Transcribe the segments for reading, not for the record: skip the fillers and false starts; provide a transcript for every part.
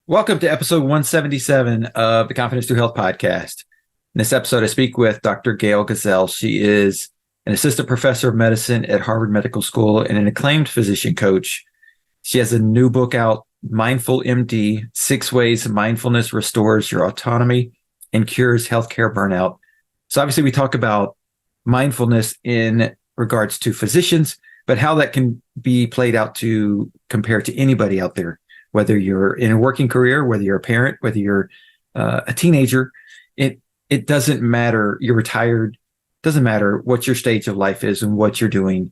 Welcome to episode 177 of the Confidence Through Health podcast. In this episode, I speak with Dr. Gail Gazelle. She is an assistant professor of medicine at Harvard Medical School and an acclaimed physician coach. She has a new book out, Mindful MD, 6 Ways Mindfulness Restores Your Autonomy and Cures Healthcare Burnout. So obviously we talk about mindfulness in regards to physicians, but how that can be played out to compare to anybody out there. Whether you're in a working career, whether you're a parent, whether you're a teenager, it doesn't matter. You're retired. Doesn't matter what your stage of life is and what you're doing.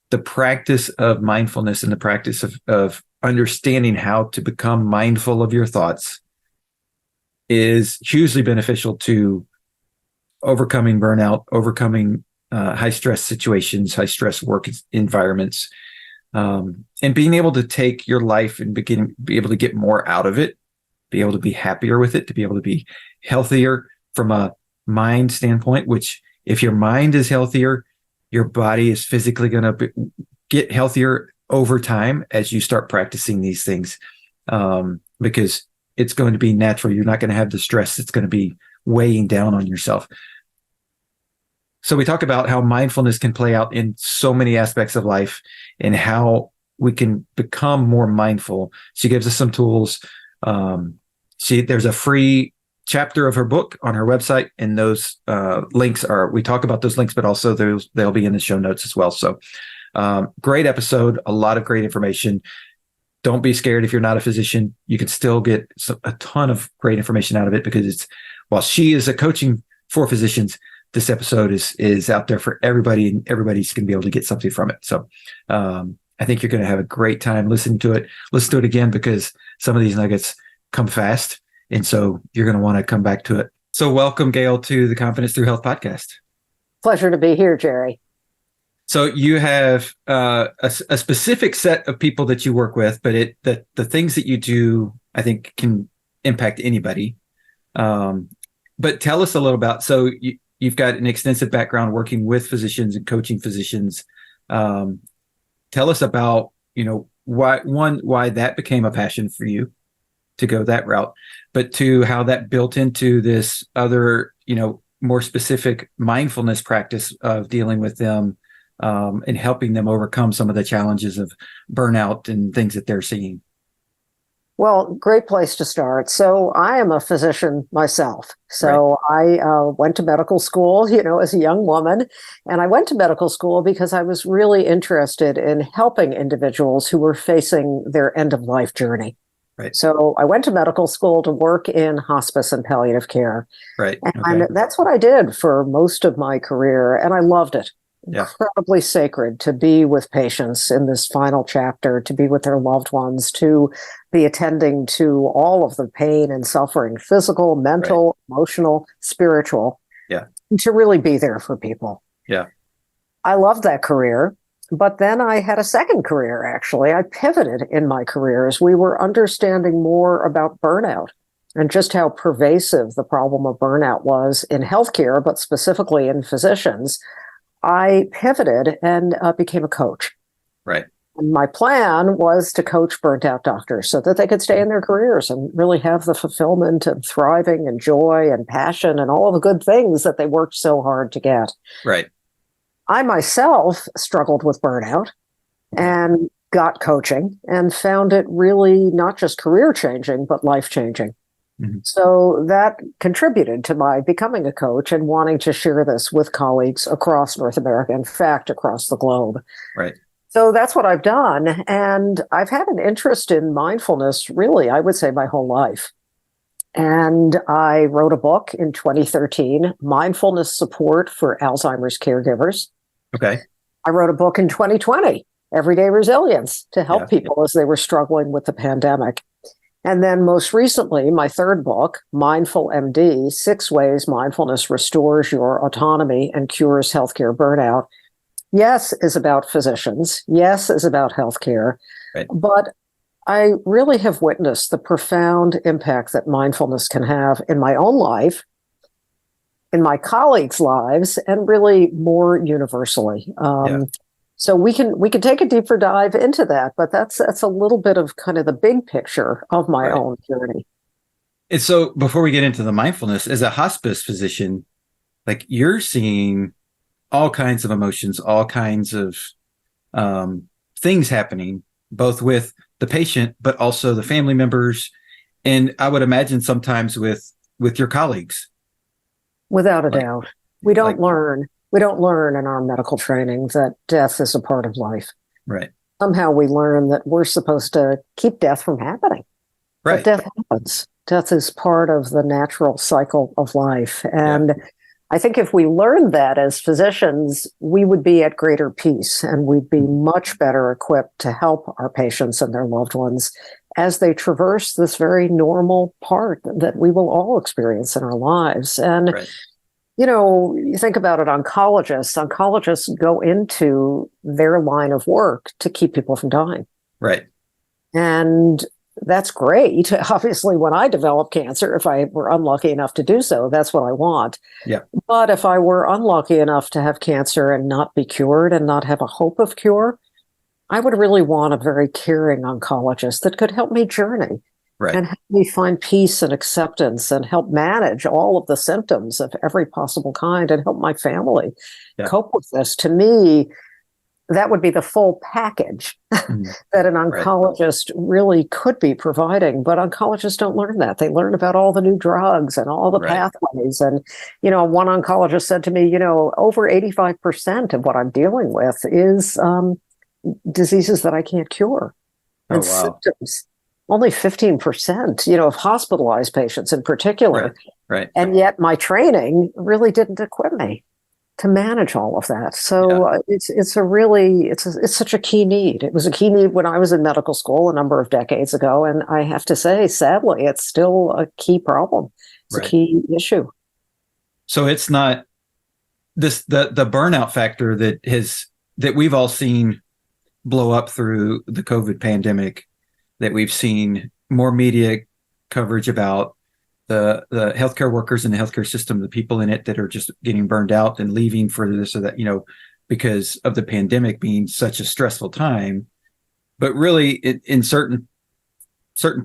The practice of mindfulness and the practice of understanding how to become mindful of your thoughts is hugely beneficial to overcoming burnout, overcoming high stress situations, high stress work environments. And being able to take your life and be able to get more out of it, be able to be happier with it, to be able to be healthier from a mind standpoint, which if your mind is healthier, your body is physically going to get healthier over time as you start practicing these things, because it's going to be natural. You're not going to have the stress that's going to be weighing down on yourself. So we talk about how mindfulness can play out in so many aspects of life and how we can become more mindful. She gives us some tools. There's a free chapter of her book on her website, and those links we talk about those links, but also they'll be in the show notes as well. So great episode, a lot of great information. Don't be scared if you're not a physician. You can still get a ton of great information out of it, because while she is a coaching for physicians, this episode is out there for everybody, and everybody's going to be able to get something from it. So I think you're going to have a great time listening to it. Listen to it again, because some of these nuggets come fast. And so you're going to want to come back to it. So welcome, Gail, to the Confidence Through Health podcast. Pleasure to be here, Jerry. So you have a specific set of people that you work with, but the things that you do, I think, can impact anybody. But tell us a little about, you've got an extensive background working with physicians and coaching physicians. Tell us about, why that became a passion for you to go that route, but to how that built into this other, more specific mindfulness practice of dealing with them and helping them overcome some of the challenges of burnout and things that they're seeing. Well, great place to start. So I am a physician myself. So right. I went to medical school, as a young woman. And I went to medical school because I was really interested in helping individuals who were facing their end-of-life journey. Right. So I went to medical school to work in hospice and palliative care. Right. And that's what I did for most of my career. And I loved it. Yeah. Incredibly sacred to be with patients in this final chapter, to be with their loved ones, to be attending to all of the pain and suffering, physical, mental, emotional, spiritual. Yeah. And to really be there for people. Yeah. I loved that career. But then I had a second career, actually. I pivoted in my career as we were understanding more about burnout and just how pervasive the problem of burnout was in healthcare, but specifically in physicians. I pivoted and became a coach. Right. And my plan was to coach burnt out doctors so that they could stay in their careers and really have the fulfillment and thriving and joy and passion and all of the good things that they worked so hard to get. Right. I myself struggled with burnout and got coaching and found it really not just career changing, but life changing. Mm-hmm. So that contributed to my becoming a coach and wanting to share this with colleagues across North America, in fact, across the globe. Right. So that's what I've done. And I've had an interest in mindfulness, really, I would say my whole life. And I wrote a book in 2013, Mindfulness Support for Alzheimer's Caregivers. Okay. I wrote a book in 2020, Everyday Resilience, to help people as they were struggling with the pandemic. And then most recently, my third book, Mindful MD, 6 Ways Mindfulness Restores Your Autonomy and Cures Healthcare Burnout. Yes, is about physicians. Yes, is about healthcare. Right. But I really have witnessed the profound impact that mindfulness can have in my own life, in my colleagues' lives, and really more universally. So we can take a deeper dive into that, but that's a little bit of kind of the big picture of my Right. own journey. And so before we get into the mindfulness, as a hospice physician, like you're seeing all kinds of emotions, all kinds of things happening, both with the patient, but also the family members. And I would imagine sometimes with your colleagues. Without a Like, doubt. We don't like, learn. We don't learn in our medical training that death is a part of life. right, Somehow we learn that we're supposed to keep death from happening. But right. death happens. Death is part of the natural cycle of life. Yeah, And I think if we learned that as physicians, we would be at greater peace and we'd be much better equipped to help our patients and their loved ones as they traverse this very normal part that we will all experience in our lives. And, right, you think about it, oncologists go into their line of work to keep people from dying. right. And that's great. Obviously, when I develop cancer, if I were unlucky enough to do so, that's what I want. Yeah, But if I were unlucky enough to have cancer and not be cured and not have a hope of cure, I would really want a very caring oncologist that could help me journey right. and help me find peace and acceptance and help manage all of the symptoms of every possible kind and help my family cope with this. To me, that would be the full package that an oncologist really could be providing. But oncologists don't learn that. They learn about all the new drugs and all the pathways. And, one oncologist said to me, over 85% of what I'm dealing with is diseases that I can't cure and symptoms. Only 15%, of hospitalized patients in particular. Right. And yet my training really didn't equip me to manage all of that. So it's such a key need. It was a key need when I was in medical school a number of decades ago. And I have to say, sadly, it's still a key problem. It's a key issue. So it's not the burnout factor that we've all seen blow up through the COVID pandemic, that we've seen more media coverage about the healthcare workers in the healthcare system, the people in it that are just getting burned out and leaving for this or that, because of the pandemic being such a stressful time. But really, in certain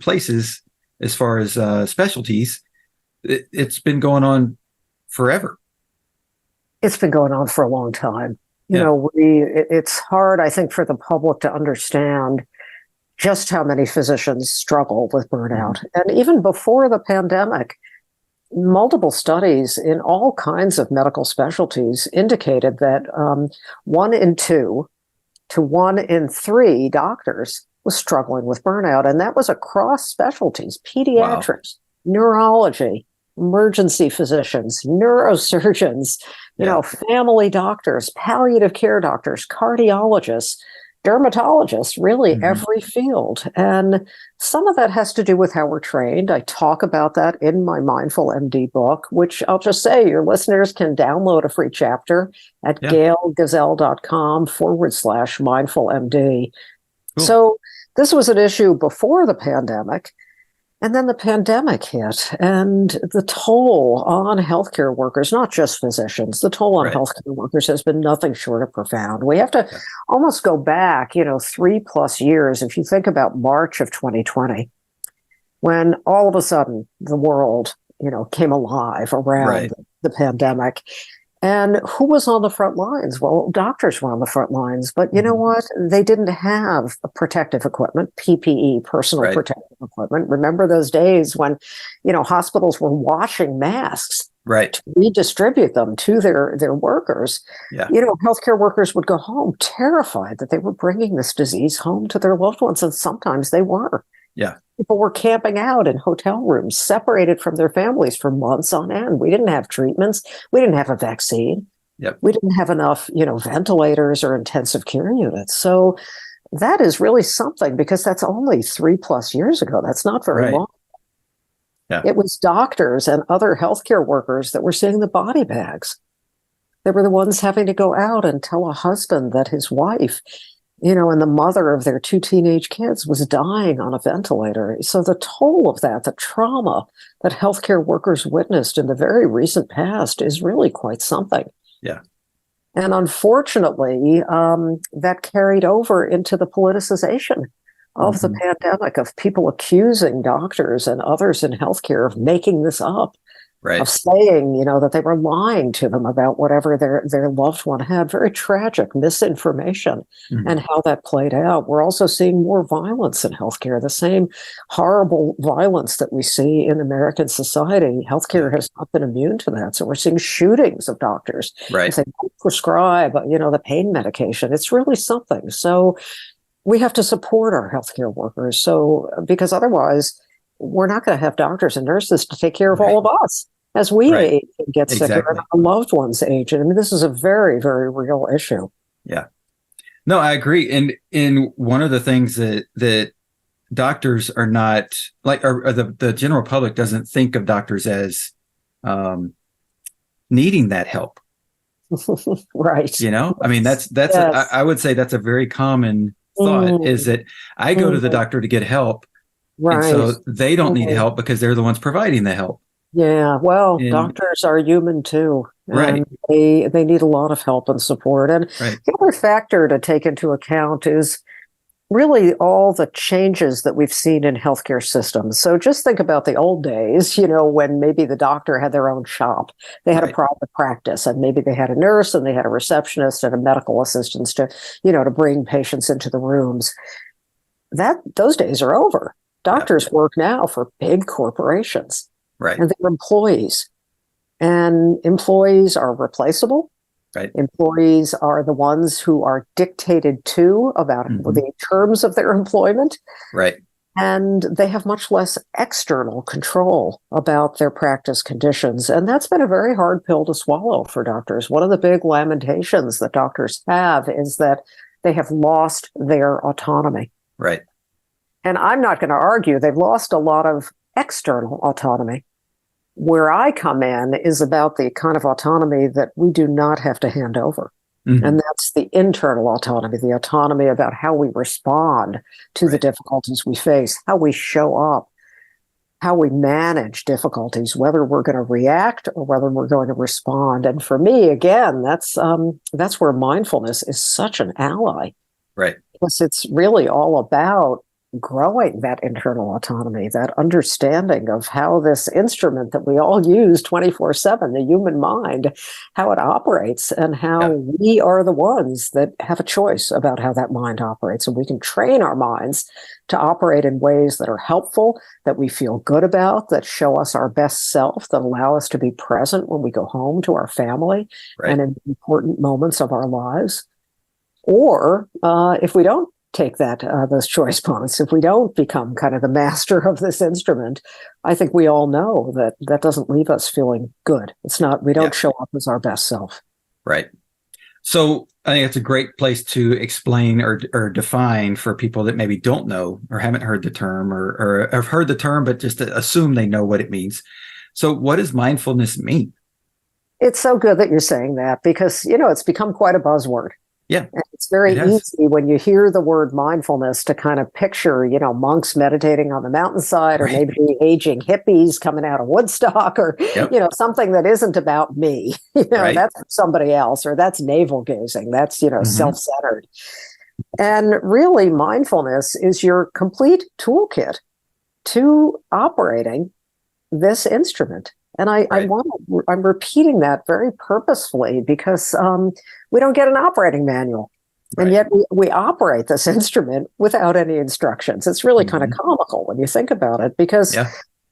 places, as far as specialties, it's been going on forever. It's been going on for a long time. It's hard, I think, for the public to understand just how many physicians struggle with burnout. And even before the pandemic, multiple studies in all kinds of medical specialties indicated that 1 in 2 to 1 in 3 doctors was struggling with burnout. And that was across specialties: pediatrics, neurology, emergency physicians, neurosurgeons, family doctors, palliative care doctors, cardiologists, dermatologists, really every field. And some of that has to do with how we're trained. I talk about that in my Mindful MD book, which I'll just say your listeners can download a free chapter at gailgazelle.com/mindfulmd. Cool. So this was an issue before the pandemic. And then the pandemic hit, and the toll on healthcare workers, not just physicians, the toll on healthcare workers has been nothing short of profound. We have to almost go back, 3+ years. If you think about March of 2020, when all of a sudden the world, came alive around the pandemic. And who was on the front lines? Well, doctors were on the front lines, but you know what? They didn't have protective equipment, PPE, personal protective equipment. Remember those days when, hospitals were washing masks to redistribute them to their workers. Healthcare workers would go home terrified that they were bringing this disease home to their loved ones, and sometimes they were. People were camping out in hotel rooms, separated from their families for months on end. We didn't have treatments. We didn't have a vaccine. We didn't have enough, ventilators or intensive care units. So that is really something, because that's only 3+ years ago. That's not very long. It was doctors and other healthcare workers that were seeing the body bags. They were the ones having to go out and tell a husband that his wife, and the mother of their 2 teenage kids was dying on a ventilator. So the toll of that, the trauma that healthcare workers witnessed in the very recent past, is really quite something. And unfortunately, that carried over into the politicization of the pandemic, of people accusing doctors and others in healthcare of making this up, Right. of saying, that they were lying to them about whatever their loved one had. Very tragic misinformation and how that played out. We're also seeing more violence in healthcare, the same horrible violence that we see in American society. Healthcare has not been immune to that. So we're seeing shootings of doctors. Right. They prescribe, the pain medication. It's really something. So we have to support our healthcare workers. So, because otherwise, we're not going to have doctors and nurses to take care of all of us as we age and get sicker and our loved ones age. I mean, this is a very, very real issue. Yeah. No, I agree. And one of the things that doctors are not like, or the general public doesn't think of doctors as needing that help. Right. I mean, that's yes. I would say that's a very common thought is that I go to the doctor to get help. Right. And so they don't need help because they're the ones providing the help. Yeah. Well, doctors are human too. Right. And they need a lot of help and support. And the other factor to take into account is really all the changes that we've seen in healthcare systems. So just think about the old days, when maybe the doctor had their own shop. They had a private practice, and maybe they had a nurse and they had a receptionist and a medical assistant to bring patients into the rooms. Those days are over. Doctors work now for big corporations. Right. And they're employees. And employees are replaceable. Right. Employees are the ones who are dictated to about the terms of their employment. Right. And they have much less external control about their practice conditions. And that's been a very hard pill to swallow for doctors. One of the big lamentations that doctors have is that they have lost their autonomy. Right. And I'm not going to argue they've lost a lot of external autonomy. Where I come in is about the kind of autonomy that we do not have to hand over. And that's the internal autonomy, the autonomy about how we respond to the difficulties we face, how we show up, how we manage difficulties, whether we're going to react or whether we're going to respond. And for me, again, that's where mindfulness is such an ally. Right. Because it's really all about growing that internal autonomy, that understanding of how this instrument that we all use 24/7, the human mind, how it operates, and how we are the ones that have a choice about how that mind operates. And we can train our minds to operate in ways that are helpful, that we feel good about, that show us our best self, that allow us to be present when we go home to our family and in important moments of our lives. Or if we don't take those choice points, if we don't become kind of the master of this instrument, I think we all know that doesn't leave us feeling good. It's not, we don't show up as our best self. Right. So I think it's a great place to explain or define for people that maybe don't know or haven't heard the term or have heard the term, but just assume they know what it means. So what does mindfulness mean? It's so good that you're saying that because, it's become quite a buzzword. Yeah. And it's very easy when you hear the word mindfulness to kind of picture, monks meditating on the mountainside or maybe aging hippies coming out of Woodstock or, something that isn't about me. That's somebody else, or that's navel gazing. That's, self-centered. And really, mindfulness is your complete toolkit to operating this instrument. And I'm repeating that very purposefully because we don't get an operating manual. And yet we operate this instrument without any instructions. It's really kind of comical when you think about it because,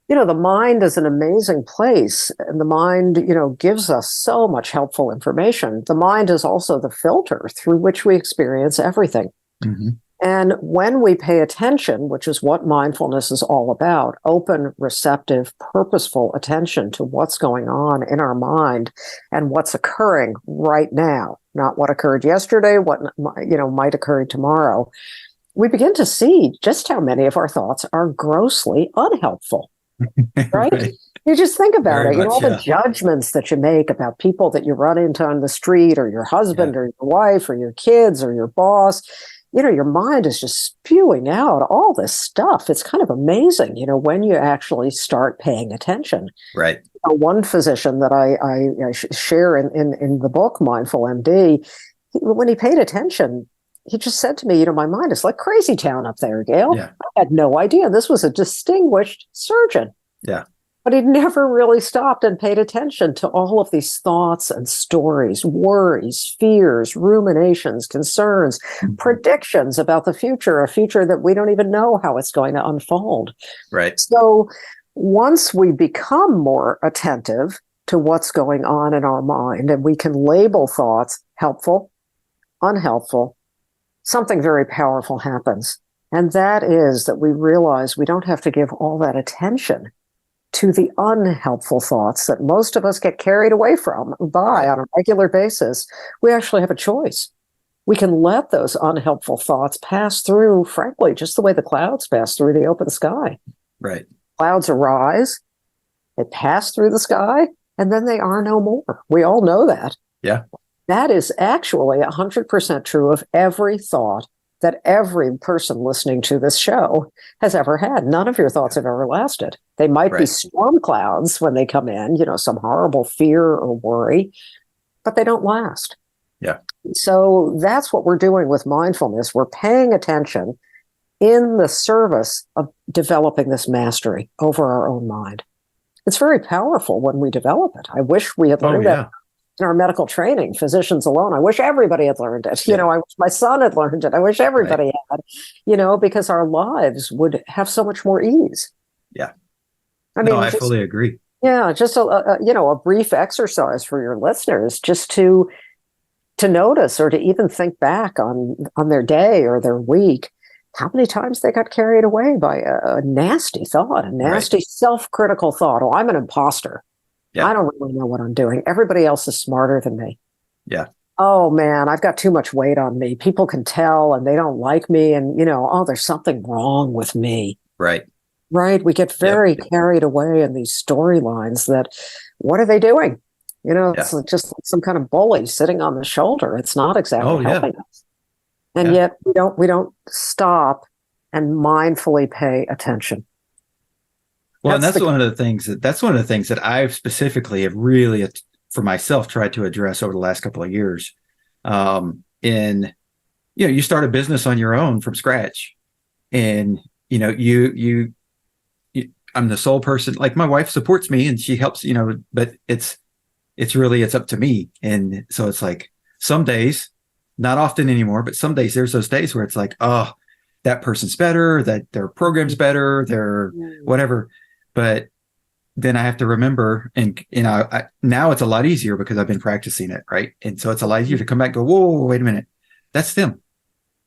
the mind is an amazing place. And the mind, gives us so much helpful information. The mind is also the filter through which we experience everything. And when we pay attention, which is what mindfulness is all about, open, receptive, purposeful attention to what's going on in our mind and what's occurring right now, not what occurred yesterday, what might occur tomorrow, we begin to see just how many of our thoughts are grossly unhelpful. Right? You just think about it. All the judgments that you make about people that you run into on the street or your husband or your wife or your kids or your boss. Your mind is just spewing out all this stuff. It's kind of amazing, when you actually start paying attention. Right. One physician that I share in the book, Mindful MD, when he paid attention, he just said to me, my mind is like crazy town up there, Gail. Yeah. I had no idea. This was a distinguished surgeon. Yeah. But he'd never really stopped and paid attention to all of these thoughts and stories, worries, fears, ruminations, concerns, predictions about the future, a future that we don't even know how it's going to unfold. Right. So once we become more attentive to what's going on in our mind and we can label thoughts helpful, unhelpful, something very powerful happens. And that is that we realize we don't have to give all that attention to the unhelpful thoughts that most of us get carried away by on a regular basis. We actually have a choice. We can let those unhelpful thoughts pass through, frankly, just the way the clouds pass through the open sky. Right. Clouds arise, they pass through the sky, and then they are no more. We all know that. Yeah. That is actually 100% true of every thought that every person listening to this show has ever had. None of your thoughts have ever lasted. They might be storm clouds when they come in, some horrible fear or worry, but they don't last. Yeah. So that's what we're doing with mindfulness. We're paying attention in the service of developing this mastery over our own mind. It's very powerful when we develop it. I wish we had learned that in our medical training, physicians alone. I wish everybody had learned it. I wish my son had learned it. I wish everybody had, because our lives would have so much more ease. Yeah. I fully agree. Yeah. Just a brief exercise for your listeners, just to notice or to even think back on their day or their week, how many times they got carried away by a nasty thought, a nasty self-critical thought. Oh, I'm an imposter. Yeah. I don't really know what I'm doing. Everybody else is smarter than me. Yeah. Oh, man, I've got too much weight on me. People can tell and they don't like me. And, there's something wrong with me. Right. Right. We get very carried away in these storylines that, what are they doing? It's just like some kind of bully sitting on the shoulder. It's not exactly helping us. And yet we don't stop and mindfully pay attention. Well, and that's one of the things that I've specifically have really, for myself, tried to address over the last couple of years. You start a business on your own from scratch, and I'm the sole person. Like, my wife supports me and she helps, but it's up to me. And so it's like some days, not often anymore, but some days there's those days where it's like, oh, that person's better, that their program's better, their whatever. But then I have to remember, and now it's a lot easier because I've been practicing it, right? And so it's a lot easier to come back and go, whoa, wait a minute, that's them.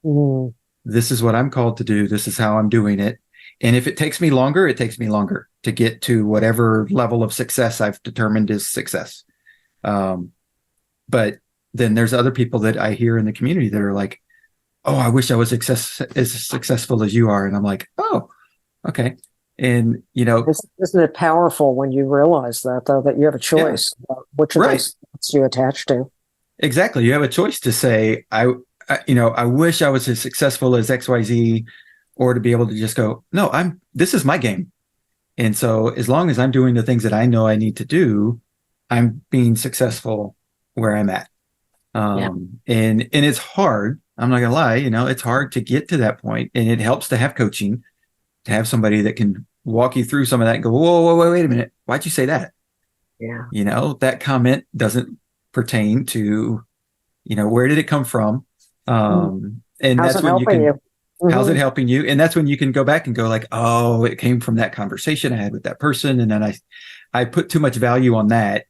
Mm. This is what I'm called to do. This is how I'm doing it. And if it takes me longer, it takes me longer to get to whatever level of success I've determined is success. But then there's other people that I hear in the community that are like, oh, I wish I was as successful as you are. And I'm like, oh, okay. And, isn't it powerful when you realize that, though, that you have a choice about which of those thoughts you attach to? Exactly. You have a choice to say, I wish I was as successful as XYZ, or to be able to just go, no, this is my game. And so as long as I'm doing the things that I know I need to do, I'm being successful where I'm at. And it's hard. I'm not gonna lie, it's hard to get to that point. And it helps to have coaching, to have somebody that can walk you through some of that and go, whoa, wait a minute. Why'd you say that? Yeah. That comment doesn't pertain to, where did it come from? And how's that's when you can, how's it helping you? And that's when you can go back and go like, oh, it came from that conversation I had with that person. And then I put too much value on that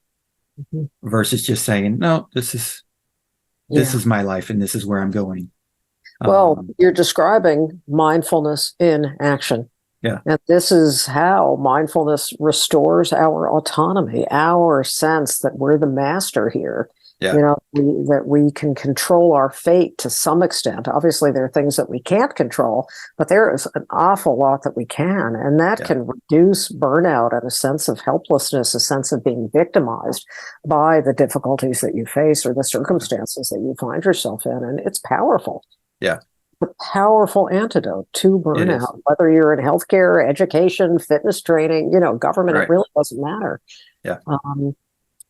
versus just saying, no, this is my life and this is where I'm going. Well, you're describing mindfulness in action. Yeah. And this is how mindfulness restores our autonomy, our sense that we're the master here. Yeah. That we can control our fate to some extent. Obviously, there are things that we can't control, but there is an awful lot that we can. And that can reduce burnout and a sense of helplessness, a sense of being victimized by the difficulties that you face or the circumstances that you find yourself in. And it's powerful. Yeah. a powerful antidote to It is. burnout, whether you're in healthcare, education, fitness training, government, it Right. really doesn't matter. Yeah.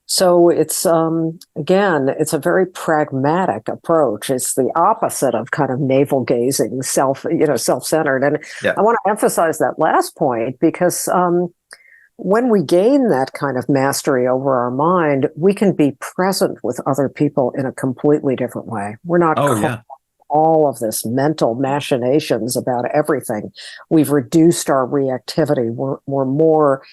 So it's again, it's a very pragmatic approach. It's the opposite of kind of navel gazing, self-centered. And Yeah. I want to emphasize that last point because when we gain that kind of mastery over our mind, we can be present with other people in a completely different way. We're not Oh, caught yeah. all of this mental machinations about everything. We've reduced our reactivity. We're more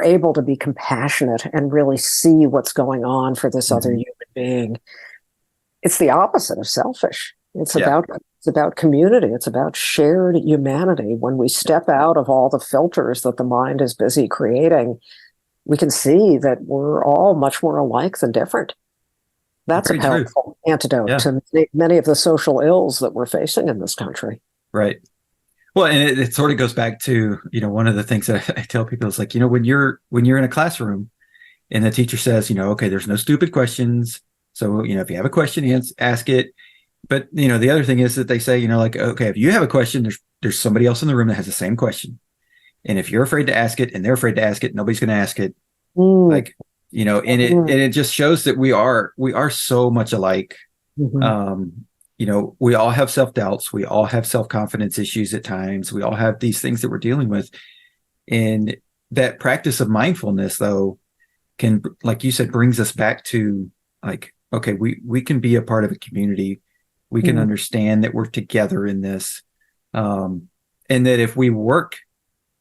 able to be compassionate and really see what's going on for this other human being. It's the opposite of selfish. It's about community. It's about shared humanity. When we step out of all the filters that the mind is busy creating, we can see that we're all much more alike than different. That's Very a powerful antidote to many of the social ills that we're facing in this country. Right. Well, and it sort of goes back to, one of the things that I tell people is like, when you're in a classroom and the teacher says, okay, there's no stupid questions. So, if you have a question, ask it. But, the other thing is that they say, like, okay, if you have a question, there's somebody else in the room that has the same question. And if you're afraid to ask it and they're afraid to ask it, nobody's going to ask it. Like, and it just shows that we are so much alike. We all have self-doubts. We all have self-confidence issues at times. We all have these things that we're dealing with. And that practice of mindfulness, though, can, like you said, brings us back to like, okay, we can be a part of a community. We can understand that we're together in this. And that if we work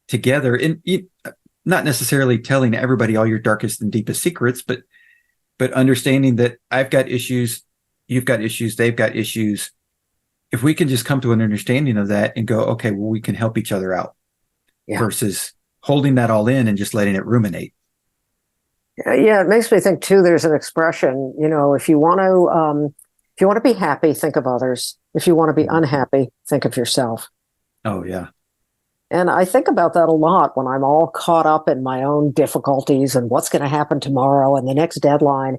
together, and not necessarily telling everybody all your darkest and deepest secrets, but understanding that I've got issues, you've got issues, they've got issues. If we can just come to an understanding of that and go, okay, well, we can help each other out versus holding that all in and just letting it ruminate. Yeah, it makes me think too. There's an expression, if you want to be happy, think of others. If you want to be unhappy, think of yourself. Oh yeah. And I think about that a lot when I'm all caught up in my own difficulties and what's going to happen tomorrow and the next deadline.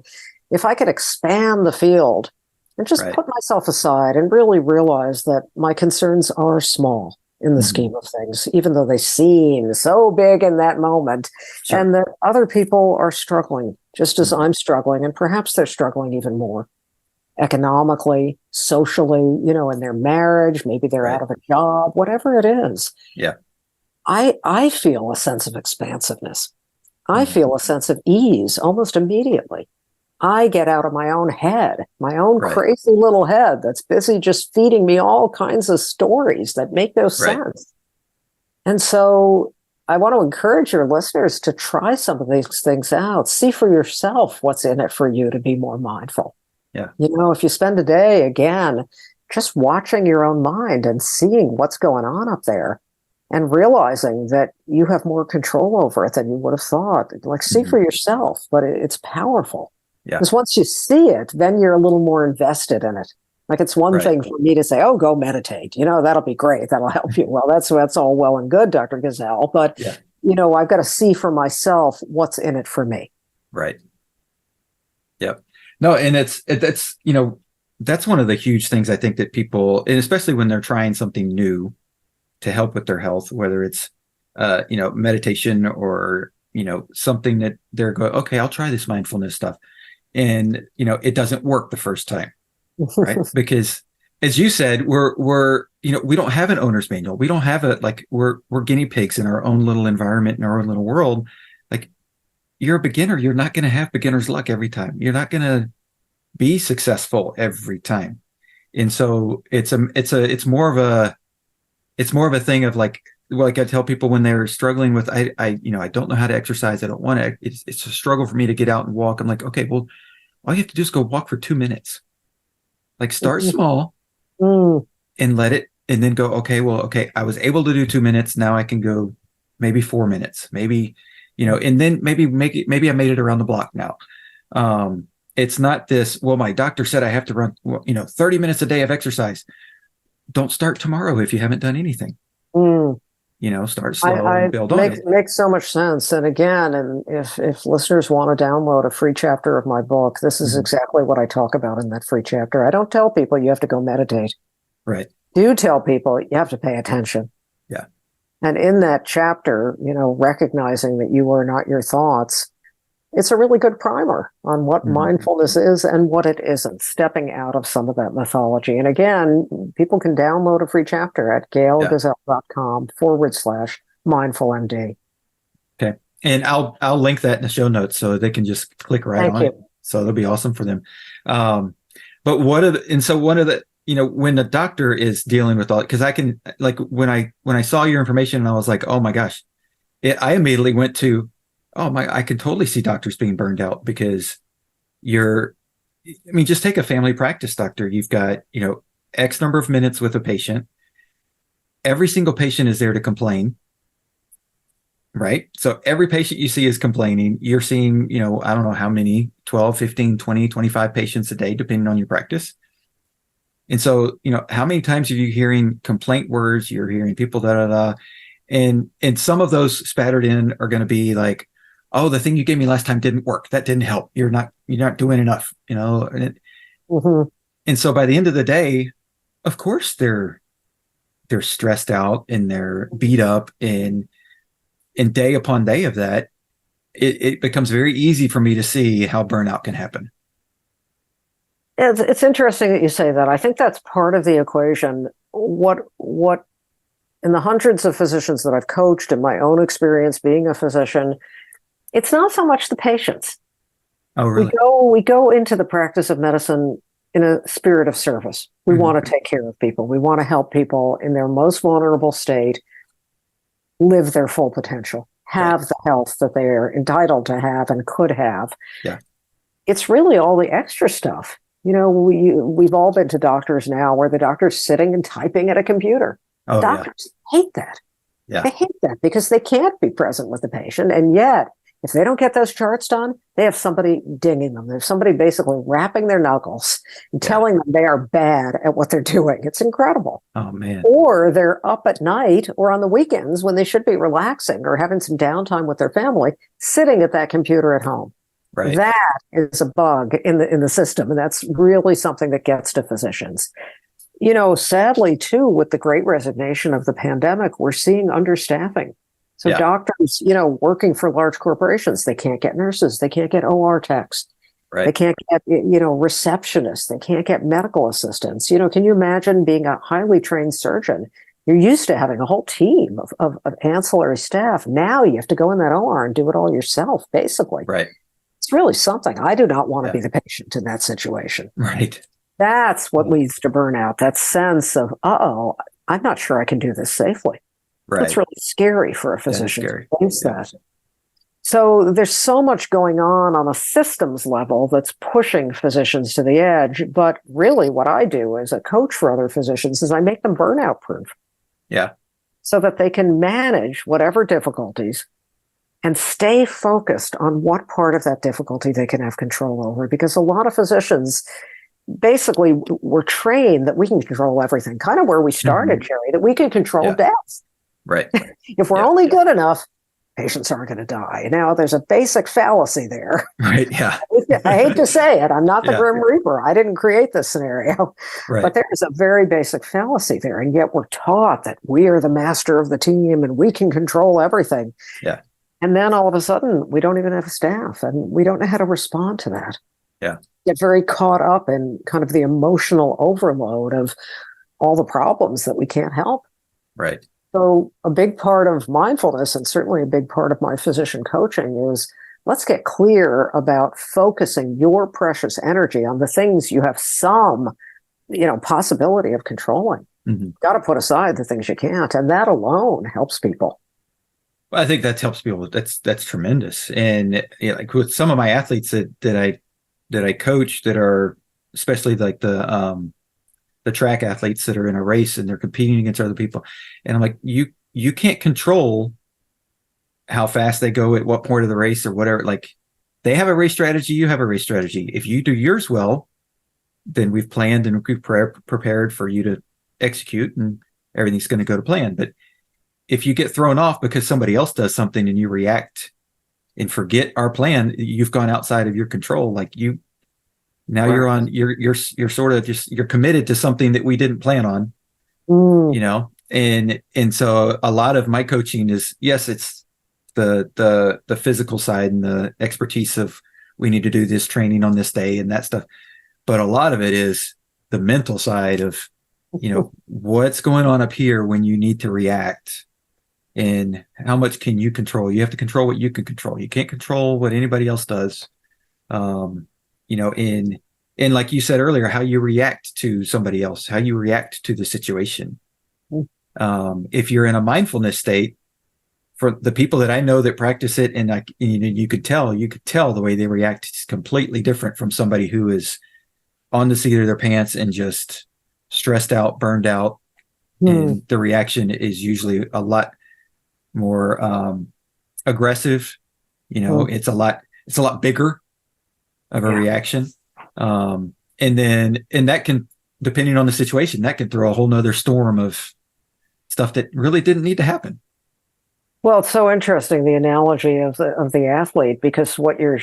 If I could expand the field and just put myself aside and really realize that my concerns are small in the scheme of things, even though they seem so big in that moment, and that other people are struggling just as I'm struggling, and perhaps they're struggling even more economically, socially, in their marriage, maybe they're out of a job, whatever it is. Yeah. I feel a sense of expansiveness. I feel a sense of ease almost immediately. I get out of my own head, my own crazy little head that's busy just feeding me all kinds of stories that make no sense. And so I want to encourage your listeners to try some of these things out. See for yourself what's in it for you to be more mindful. Yeah. If you spend a day, again, just watching your own mind and seeing what's going on up there and realizing that you have more control over it than you would have thought. Like, see for yourself, but it's powerful. Yeah. Because once you see it, then you're a little more invested in it. Like, it's one thing for me to say, oh, go meditate. That'll be great. That'll help you. Well, that's all well and good, Dr. Gazelle. But, I've got to see for myself what's in it for me. Right. Yep. No, and that's one of the huge things I think that people, and especially when they're trying something new to help with their health, whether it's, meditation or, something that they're going, okay, I'll try this mindfulness stuff. And, it doesn't work the first time, right? Because as you said, we don't have an owner's manual. We don't have we're guinea pigs in our own little environment, in our own little world. Like, you're a beginner. You're not going to have beginner's luck every time. You're not going to be successful every time. And so it's more of a thing of like I tell people when they're struggling with, I don't know how to exercise. I don't want to, it's a struggle for me to get out and walk. I'm like, okay, well, all you have to do is go walk for 2 minutes. Like, start small and let it, and then go, okay, I was able to do 2 minutes. Now I can go maybe 4 minutes, maybe, and then maybe I made it around the block now. It's not this, well, my doctor said I have to run, 30 minutes a day of exercise. Don't start tomorrow if you haven't done anything. Start slow and build on it. Makes so much sense. And again, and if listeners want to download a free chapter of my book, this is exactly what I talk about in that free chapter. I don't tell people you have to go meditate. Right. Do tell people you have to pay attention. Yeah. And in that chapter, recognizing that you are not your thoughts, it's a really good primer on what mindfulness is and what it isn't, stepping out of some of that mythology. And again, people can download a free chapter at gailgazelle.com/mindfulmd. Okay. And I'll link that in the show notes so they can just click right on it. So that'll be awesome for them. But one of the, when the doctor is dealing with all, because I can, like, when I saw your information and I was like, oh my gosh, I immediately went to, I can totally see doctors being burned out because just take a family practice doctor. You've got, X number of minutes with a patient. Every single patient is there to complain. Right. So every patient you see is complaining. You're seeing, I don't know how many, 12, 15, 20, 25 patients a day, depending on your practice. And so, how many times are you hearing complaint words? You're hearing people, and some of those spattered in are going to be like, oh, the thing you gave me last time didn't work. That didn't help. You're not doing enough, and so by the end of the day, of course, they're stressed out and they're beat up, and day upon day of that, it becomes very easy for me to see how burnout can happen. It's interesting that you say that. I think that's part of the equation. What in the hundreds of physicians that I've coached, in my own experience being a physician, it's not so much the patients. Oh, really? We go into the practice of medicine in a spirit of service. We want to take care of people. We want to help people in their most vulnerable state live their full potential, have the health that they're entitled to have and could have. Yeah. It's really all the extra stuff. We've all been to doctors now where the doctor's sitting and typing at a computer. Oh, Doctors hate that. Yeah. They hate that because they can't be present with the patient. And yet, if they don't get those charts done, they have somebody dinging them. There's somebody basically rapping their knuckles and telling them they are bad at what they're doing. It's incredible. Oh, man. Or they're up at night or on the weekends when they should be relaxing or having some downtime with their family, sitting at that computer at home. Right. That is a bug in the system. And that's really something that gets to physicians. Sadly, too, with the great resignation of the pandemic, we're seeing understaffing. So doctors, working for large corporations, they can't get nurses, they can't get OR techs, they can't get, receptionists, they can't get medical assistants. Can you imagine being a highly trained surgeon? You're used to having a whole team of ancillary staff. Now you have to go in that OR and do it all yourself, basically. Right. It's really something. I do not want to be the patient in that situation. Right. That's what leads to burnout, that sense of, I'm not sure I can do this safely. Right. That's really scary for a physician to face Yeah. that. So there's so much going on a systems level that's pushing physicians to the edge. But really what I do as a coach for other physicians is I make them burnout proof. Yeah. So that they can manage whatever difficulties and stay focused on what part of that difficulty they can have control over. Because a lot of physicians basically were trained that we can control everything, kind of where we started, Jerry, that we can control death. Right. If we're only good enough, patients aren't going to die. Now, there's a basic fallacy there. Right. Yeah. I hate to say it. I'm not the Grim Reaper. I didn't create this scenario. Right. But there's a very basic fallacy there. And yet we're taught that we are the master of the team and we can control everything. Yeah. And then all of a sudden, we don't even have staff and we don't know how to respond to that. Yeah. Get very caught up in kind of the emotional overload of all the problems that we can't help. Right. So a big part of mindfulness, and certainly a big part of my physician coaching, is let's get clear about focusing your precious energy on the things you have some, possibility of controlling. Mm-hmm. Got to put aside the things you can't, and that alone helps people. Well, I think that helps people. That's tremendous. And like with some of my athletes that I coach, that are especially like the track athletes that are in a race and they're competing against other people. And I'm like, you can't control how fast they go at what point of the race or whatever. Like, they have a race strategy, you have a race strategy. If you do yours well, then we've planned and we've prepared for you to execute, and everything's going to go to plan. But if you get thrown off because somebody else does something and you react and forget our plan, you've gone outside of your control. Like, Now you're sort of just, you're committed to something that we didn't plan on, and so a lot of my coaching is, yes, it's the physical side and the expertise of, we need to do this training on this day and that stuff. But a lot of it is the mental side of, what's going on up here when you need to react, and how much can you control? You have to control what you can control. You can't control what anybody else does. And like you said earlier, how you react to somebody else, how you react to the situation. If you're in a mindfulness state, for the people that I know that practice it, and you could tell the way they react is completely different from somebody who is on the seat of their pants and just stressed out, burned out. And the reaction is usually a lot more aggressive. It's a lot bigger of a reaction. And that can, depending on the situation, that can throw a whole nother storm of stuff that really didn't need to happen. Well, it's so interesting, the analogy of the athlete, because what you're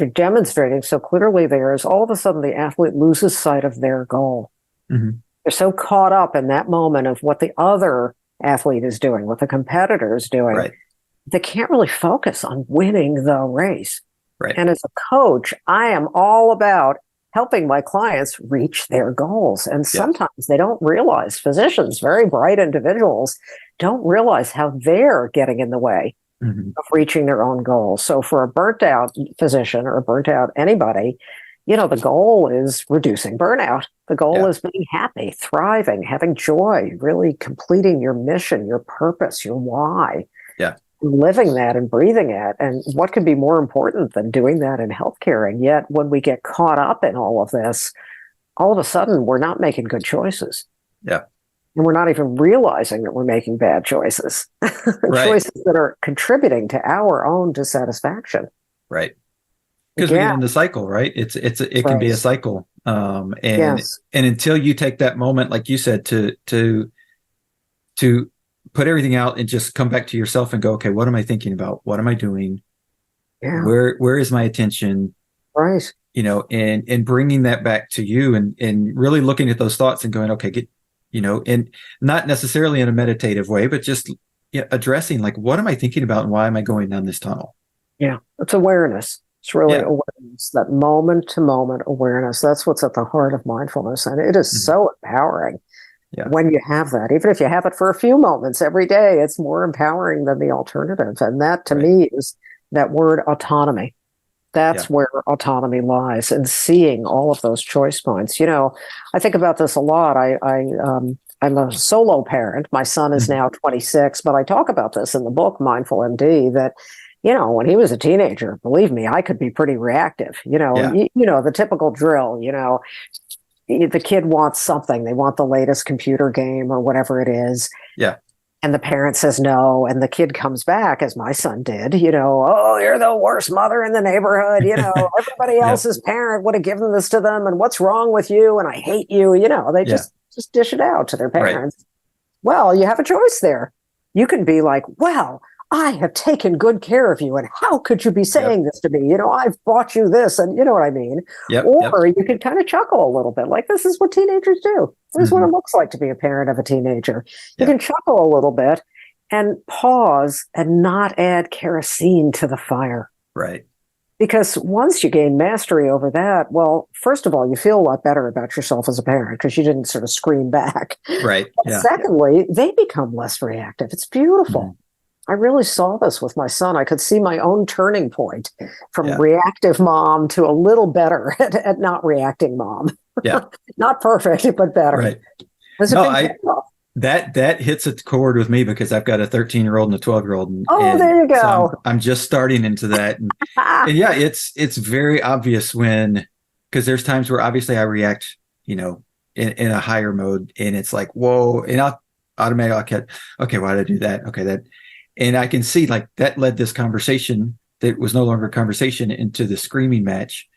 demonstrating so clearly there is, all of a sudden the athlete loses sight of their goal. Mm-hmm. They're so caught up in that moment of what the other athlete is doing, what the competitor is doing. Right. They can't really focus on winning the race. Right. And as a coach, I am all about helping my clients reach their goals. And sometimes they don't realize, physicians, very bright individuals, don't realize how they're getting in the way of reaching their own goals. So for a burnt out physician or a burnt out anybody, the goal is reducing burnout. The goal is being happy, thriving, having joy, really completing your mission, your purpose, your why. Yeah. Living that and breathing it. And what could be more important than doing that in healthcare? And yet when we get caught up in all of this, all of a sudden we're not making good choices. Yeah. And we're not even realizing that we're making bad choices. Choices that are contributing to our own dissatisfaction. Right. Because we get in the cycle, right? It can be a cycle. And until you take that moment, like you said, to put everything out and just come back to yourself and go, okay, what am I thinking about? What am I doing? Yeah. Where is my attention? Right. And bringing that back to you and really looking at those thoughts and going, okay, and not necessarily in a meditative way, but just addressing, like, what am I thinking about and why am I going down this tunnel? Yeah. It's awareness. It's really awareness, that moment to moment awareness. That's what's at the heart of mindfulness. And it is so empowering when you have that. Even if you have it for a few moments every day, it's more empowering than the alternative. And that to me is that word autonomy. That's where autonomy lies, and seeing all of those choice points. I think about this a lot. I'm a solo parent. My son is now 26, but I talk about this in the book, Mindful MD, that when he was a teenager, believe me, I could be pretty reactive. The typical drill, the kid wants something. They want the latest computer game or whatever it is. Yeah. And the parent says no. And the kid comes back, as my son did, oh, you're the worst mother in the neighborhood. Everybody else's parent would have given this to them. And what's wrong with you? And I hate you. They just dish it out to their parents. Right. Well, you have a choice there. You can be like, well, I have taken good care of you, and how could you be saying this to me? I've bought you this, and you know what I mean? Or you can kind of chuckle a little bit, like, this is what teenagers do. This is what it looks like to be a parent of a teenager. You can chuckle a little bit and pause and not add kerosene to the fire. Right. Because once you gain mastery over that, well, first of all, you feel a lot better about yourself as a parent because you didn't sort of scream back. Right. Secondly, they become less reactive. It's beautiful. I really saw this with my son. I could see my own turning point from reactive mom to a little better at not reacting mom. Yeah. Not perfect, but better. Right. That hits a chord with me because I've got a 13-year-old and a 12-year-old. There you go. So I'm just starting into that. And it's very obvious because there's times where obviously I react, in a higher mode, and it's like, whoa, and I'll automatically, okay, why did I do that? Okay, and I can see, like, that led this conversation that was no longer a conversation into the screaming match.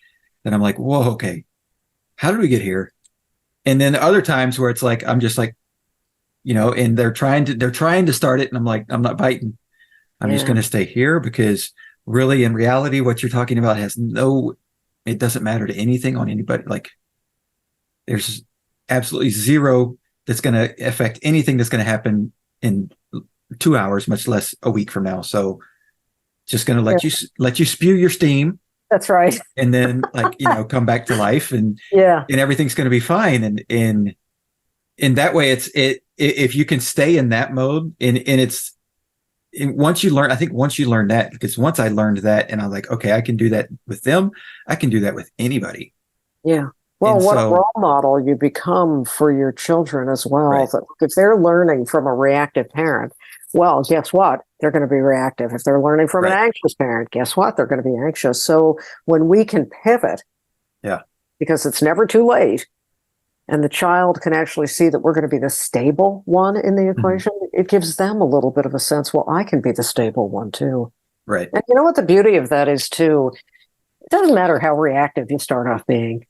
And I'm like, whoa, okay, how did we get here? And then other times where it's like, I'm just like, and they're trying to start it. And I'm like, I'm not biting. I'm just going to stay here, because really in reality, what you're talking about has no it doesn't matter to anything on anybody. Like there's absolutely zero that's going to affect anything that's going to happen in 2 hours, much less a week from now. So just going to let you spew your steam. That's right. And then come back to life, and Yeah. and everything's going to be fine. And in that way, if you can stay in that mode, once you learn that, because once I learned that and I'm like, okay, I can do that with them. I can do that with anybody. Yeah. Well, what a role model you become for your children as well. Right. If they're learning from a reactive parent, well, guess what? They're going to be reactive. If they're learning from an anxious parent, guess what? They're going to be anxious. So when we can pivot, because it's never too late, and the child can actually see that we're going to be the stable one in the equation, it gives them a little bit of a sense, well, I can be the stable one too. Right. And you know what the beauty of that is too? It doesn't matter how reactive you start off being.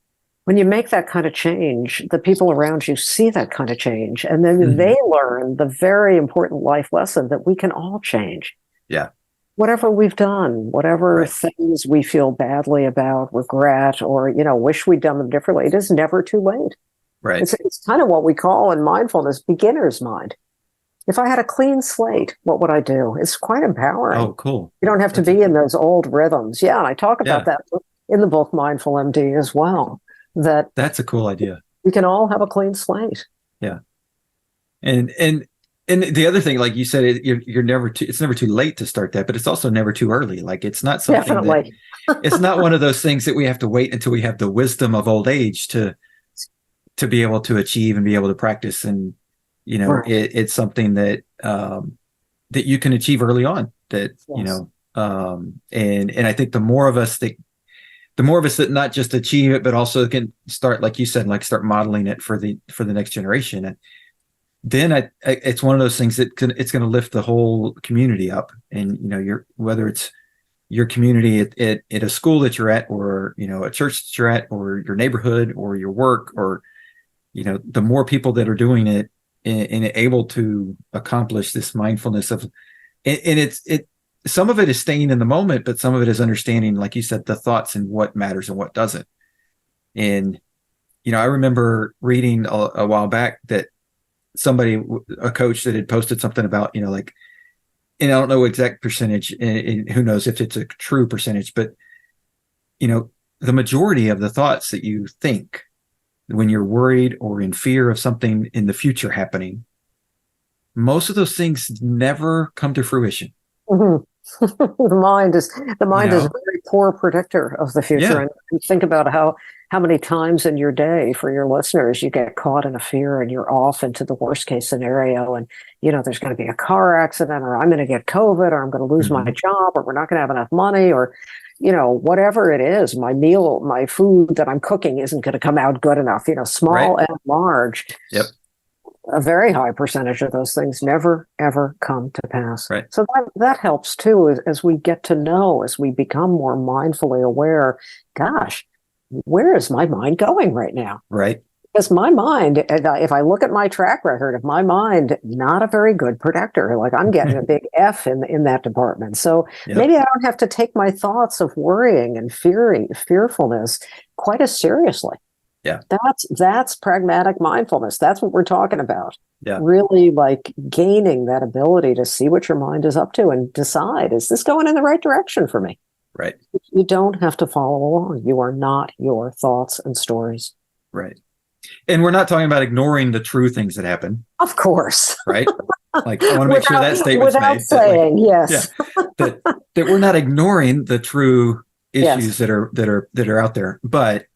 When you make that kind of change, the people around you see that kind of change, and then they learn the very important life lesson that we can all change. Yeah. Whatever we've done, whatever things we feel badly about, regret, or, wish we'd done them differently, it is never too late. Right. It's kind of what we call in mindfulness beginner's mind. If I had a clean slate, what would I do? It's quite empowering. Oh, cool. You don't have to be in those old rhythms. Yeah, and I talk about that in the book Mindful MD as well. That's a cool idea. We can all have a clean slate. Yeah. And the other thing, like you said, it's never too late to start that, but it's also never too early. Like it's not something Definitely. It's not one of those things that we have to wait until we have the wisdom of old age to be able to achieve and be able to practice. And, it's something that you can achieve early on, that, and I think the more of us that not just achieve it, but also can start, like you said, start modeling it for the next generation. And then it's one of those things that it's going to lift the whole community up. And, whether it's your community at a school that you're at, or, a church that you're at, or your neighborhood, or your work, or, the more people that are doing it and able to accomplish this mindfulness of, and some of it is staying in the moment, but some of it is understanding, like you said, the thoughts and what matters and what doesn't. And, I remember reading a while back that a coach that had posted something about, and I don't know exact percentage, and who knows if it's a true percentage, but, the majority of the thoughts that you think when you're worried or in fear of something in the future happening, most of those things never come to fruition. The mind is a very poor predictor of the future. Yeah. And think about how many times in your day, for your listeners, you get caught in a fear and you're off into the worst case scenario. And, there's going to be a car accident, or I'm going to get COVID, or I'm going to lose my job, or we're not going to have enough money, or, whatever it is, my food that I'm cooking isn't going to come out good enough, small and large. Yep. A very high percentage of those things never, ever come to pass. Right. So that helps too, as we get to know, as we become more mindfully aware, gosh, where is my mind going right now? Right. Because my mind, if I look at my track record of my mind, not a very good predictor. Like I'm getting a big F in that department. So maybe I don't have to take my thoughts of worrying and fearfulness quite as seriously. Yeah. That's pragmatic mindfulness. That's what we're talking about. Yeah. Really gaining that ability to see what your mind is up to and decide, is this going in the right direction for me? Right. You don't have to follow along. You are not your thoughts and stories. Right. And we're not talking about ignoring the true things that happen. Of course. Right. Like I want to make sure that statement's without made. Saying, yes. That we're not ignoring the true issues that are out there, but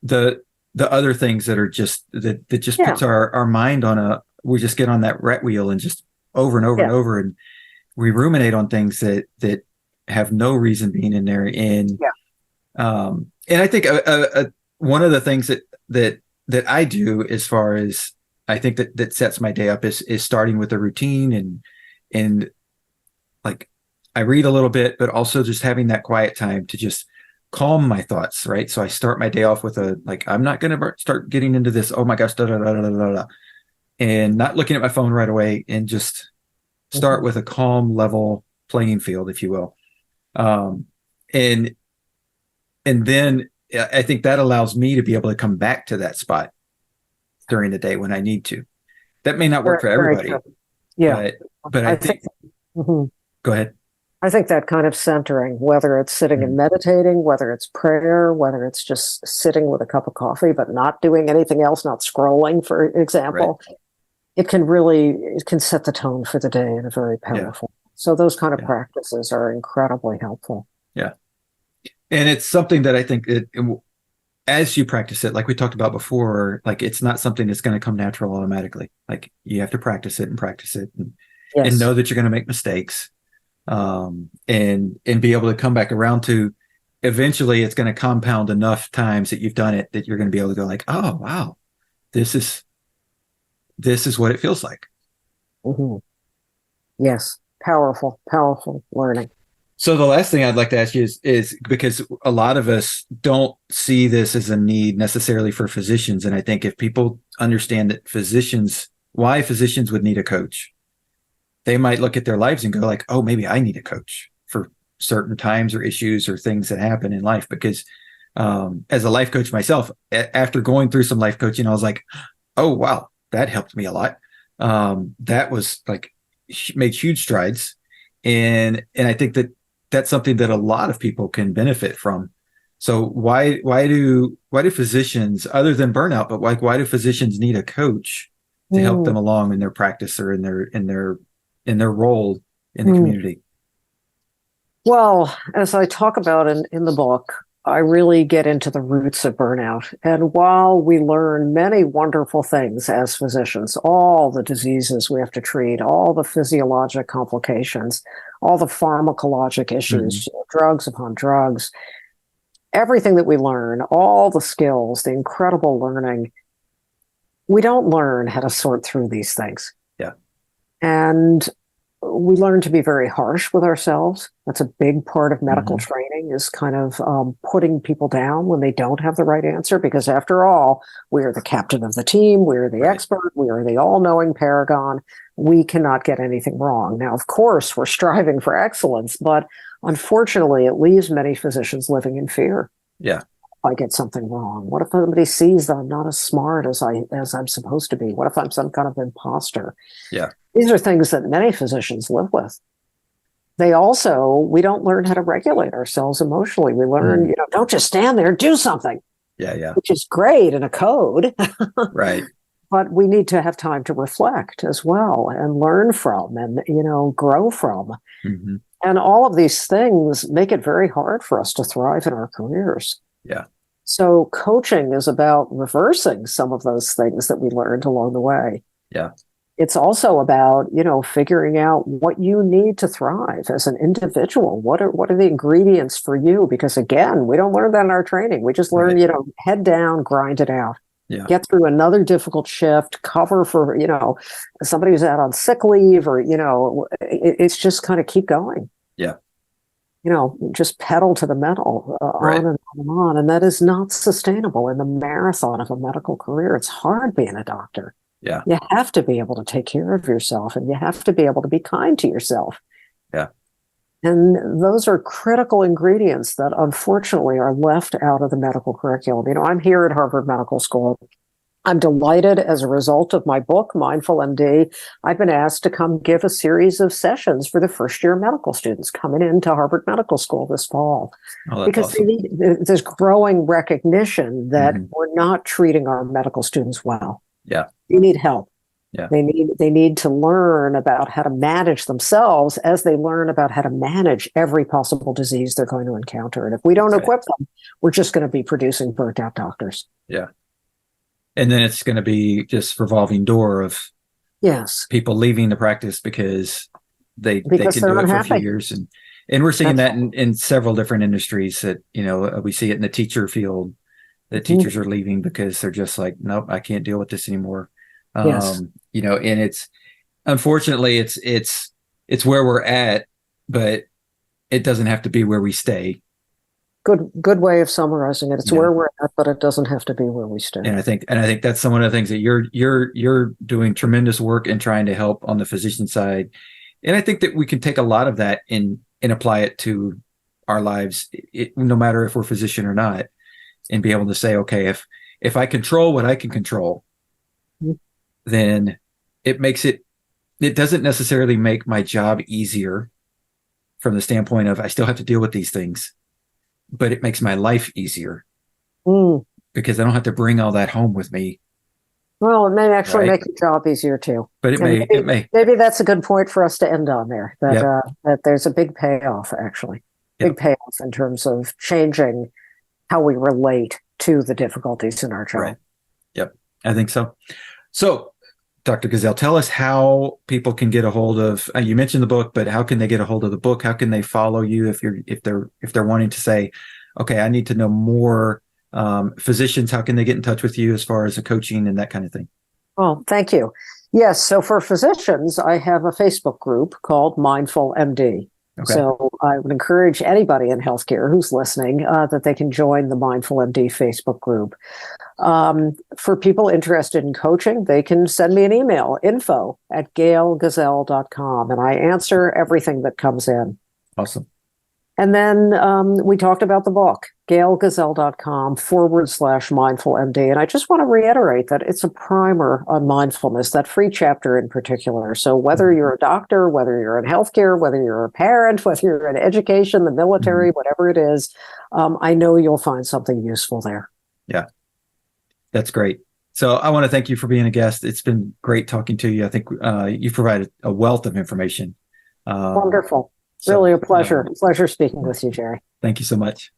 the other things that are just that just puts our mind on we just get on that rat wheel and just over and over and over, and we ruminate on things that have no reason being in there. And I think one of the things that I do, as far as I think that sets my day up, is starting with a routine and like I read a little bit, but also just having that quiet time to just calm my thoughts, right? So I start my day off with I'm not going to start getting into this, oh my gosh, da, da, da, da, da, da, and not looking at my phone right away, and just start with a calm, level playing field, if you will. And and then I think that allows me to be able to come back to that spot during the day when I need to. That may not work for everybody, yeah. but I think Mhm. go ahead. I think that kind of centering, whether it's sitting and meditating, whether it's prayer, whether it's just sitting with a cup of coffee, but not doing anything else, not scrolling, for example, it can set the tone for the day in a very powerful. So those kind of practices are incredibly helpful. Yeah. And it's something that I think as you practice it, like we talked about before, like it's not something that's going to come natural automatically. Like you have to practice it and know that you're going to make mistakes. And be able to come back around to, eventually it's going to compound enough times that you've done it that you're going to be able to go like, oh wow, this is what it feels like. Mm-hmm. Yes, powerful learning. So the last thing I'd like to ask you is because a lot of us don't see this as a need necessarily for physicians, and I think if people understand that why physicians would need a coach, they might look at their lives and go like, oh, maybe I need a coach for certain times or issues or things that happen in life. Because as a life coach myself, after going through some life coaching, I was like, oh, wow, that helped me a lot. That was like, made huge strides. And I think that that's something that a lot of people can benefit from. So why do physicians, other than burnout, but why do physicians need a coach to help them along in their practice or in their role in the community? Well, as I talk about in the book, I really get into the roots of burnout. And while we learn many wonderful things as physicians, all the diseases we have to treat, all the physiologic complications, all the pharmacologic issues, drugs upon drugs, everything that we learn, all the skills, the incredible learning, we don't learn how to sort through these things. Yeah. And we learn to be very harsh with ourselves. That's a big part of medical training, is kind of putting people down when they don't have the right answer, because after all, we are the captain of the team. We are the expert. We are the all-knowing paragon. We cannot get anything wrong. Now, of course, we're striving for excellence, but unfortunately, it leaves many physicians living in fear. Yeah. If I get something wrong? What if somebody sees that I'm not as smart as I'm supposed to be? What if I'm some kind of imposter? Yeah. These are things that many physicians live with. We don't learn how to regulate ourselves emotionally. We learn, don't just stand there, do something. Yeah. Which is great in a code. Right. But we need to have time to reflect as well and learn from and, grow from. Mm-hmm. And all of these things make it very hard for us to thrive in our careers. Yeah. So coaching is about reversing some of those things that we learned along the way. Yeah. It's also about, figuring out what you need to thrive as an individual. What are the ingredients for you? Because again, we don't learn that in our training. We just learn, head down, grind it out. Yeah. Get through another difficult shift, cover for, somebody who's out on sick leave, or, it's just kind of keep going. Yeah. Just pedal to the metal, on and on and on. And that is not sustainable in the marathon of a medical career. It's hard being a doctor. Yeah. You have to be able to take care of yourself, and you have to be able to be kind to yourself. Yeah. And those are critical ingredients that unfortunately are left out of the medical curriculum. I'm here at Harvard Medical School. I'm delighted, as a result of my book, Mindful MD, I've been asked to come give a series of sessions for the first-year medical students coming into Harvard Medical School this fall. Oh, because awesome. There's growing recognition that we're not treating our medical students well. Yeah. They need help. Yeah. They need to learn about how to manage themselves as they learn about how to manage every possible disease they're going to encounter. And if we don't equip them, we're just going to be producing burnt out doctors. Yeah. And then it's going to be just revolving door of people leaving the practice because they can do it for a few years. And we're seeing that in several different industries that, we see it in the teacher field. The teachers are leaving because they're just like, nope, I can't deal with this anymore. And it's, unfortunately, it's where we're at, but it doesn't have to be where we stay. Good way of summarizing it. It's where we're at, but it doesn't have to be where we stay. And I think that's one of the things that you're doing tremendous work in trying to help on the physician side. And I think that we can take a lot of that and apply it to our lives, no matter if we're physician or not, and be able to say, okay, if I control what I can control, then it doesn't necessarily make my job easier from the standpoint of I still have to deal with these things, but it makes my life easier because I don't have to bring all that home with me. Well, it may actually make your job easier too. But it may. Maybe that's a good point for us to end on there. That there's a big payoff, actually, big payoff in terms of changing how we relate to the difficulties in our job. Right. Yep, I think so. So, Dr. Gazelle, tell us how people can get a hold of. You mentioned the book, but how can they get a hold of the book? How can they follow you if they're wanting to say, okay, I need to know more. Physicians, how can they get in touch with you as far as the coaching and that kind of thing? Oh, thank you. Yes. So for physicians, I have a Facebook group called Mindful MD. Okay. So I would encourage anybody in healthcare who's listening that they can join the Mindful MD Facebook group. For people interested in coaching, they can send me an email, info@gailgazelle.com, and I answer everything that comes in. Awesome. And then we talked about the book, gailgazelle.com/mindfulmd. And I just want to reiterate that it's a primer on mindfulness, that free chapter in particular. So whether you're a doctor, whether you're in healthcare, whether you're a parent, whether you're in education, the military, whatever it is, I know you'll find something useful there. Yeah, that's great. So I want to thank you for being a guest. It's been great talking to you. I think you've provided a wealth of information. Wonderful. Really a pleasure. Pleasure speaking with you, Jerry. Thank you so much.